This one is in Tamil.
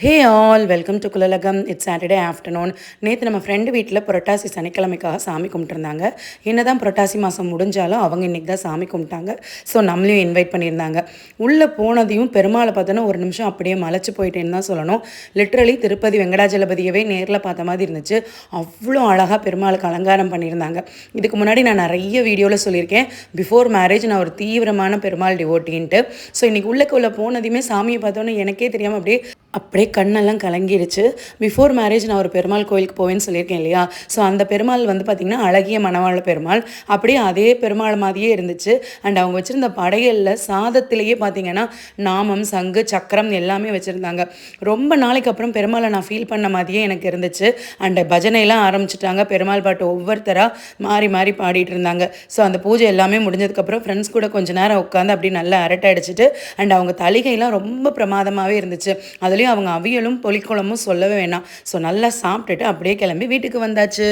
ஹே ஆல் வெல்கம் டு குலலகம். It's Saturday afternoon. நேற்று நம்ம ஃப்ரெண்டு வீட்டில் புரட்டாசி சனிக்கிழமைக்காக சாமி கும்பிட்டுருந்தாங்க. என்ன தான் புரட்டாசி மாதம் முடிஞ்சாலும் அவங்க இன்றைக்கி தான் சாமி கும்பிட்டாங்க. ஸோ நம்மளையும் இன்வைட் பண்ணியிருந்தாங்க. உள்ளே போனதையும் பெருமாளை பார்த்தோன்னா ஒரு நிமிஷம் அப்படியே மலைச்சு போயிட்டேன்னு தான் சொல்லணும். லிட்ரலி திருப்பதி வெங்கடாஜலபதியவே நேரில் பார்த்த மாதிரி இருந்துச்சு. அவ்வளோ அழகாக பெருமாளுக்கு அலங்காரம் பண்ணியிருந்தாங்க. இதுக்கு முன்னாடி நான் நிறைய வீடியோவில் சொல்லியிருக்கேன், பிஃபோர் மேரேஜ் நான் ஒரு தீவிரமான பெருமாள் டிவோட்டின்ட்டு. ஸோ இன்றைக்கி உள்ளே போனதையுமே சாமியை பார்த்தோன்னே எனக்கே தெரியாமல் அப்படியே கண்ணெல்லாம் கலங்கிடுச்சு. பிஃபோர் மேரேஜ் நான் ஒரு பெருமாள் கோயிலுக்கு போவேன்னு சொல்லியிருக்கேன் இல்லையா? ஸோ அந்த பெருமாள் வந்து பார்த்திங்கன்னா அழகிய மணவாள பெருமாள். அப்படியே அதே பெருமாள் மாதிரியே இருந்துச்சு. அண்ட் அவங்க வச்சுருந்த படையலில் சாதத்திலேயே பார்த்திங்கன்னா நாமம், சங்கு, சக்கரம் எல்லாமே வச்சுருந்தாங்க. ரொம்ப நாளைக்கு அப்புறம் பெருமாளை நான் ஃபீல் பண்ண மாதிரியே எனக்கு இருந்துச்சு. அண்ட் பஜனைலாம் ஆரம்பிச்சிட்டாங்க. பெருமாள் பாட்டு ஒவ்வொருத்தராக மாறி மாறி பாடிட்டு இருந்தாங்க. ஸோ அந்த பூஜை எல்லாமே முடிஞ்சதுக்கப்புறம் ஃப்ரெண்ட்ஸ் கூட கொஞ்சம் நேரம் உட்காந்து அப்படி நல்லா அரட்டை அடிச்சுட்டு அண்ட் அவங்க தலிகைலாம் ரொம்ப பிரமாதமாகவே இருந்துச்சு. அதுலேயும் அவங்க அவியலும் புளிக்குழம்பும் சொல்லவே வேணாம். ஸோ நல்லா சாப்பிட்டுட்டு அப்படியே கிளம்பி வீட்டுக்கு வந்தாச்சு.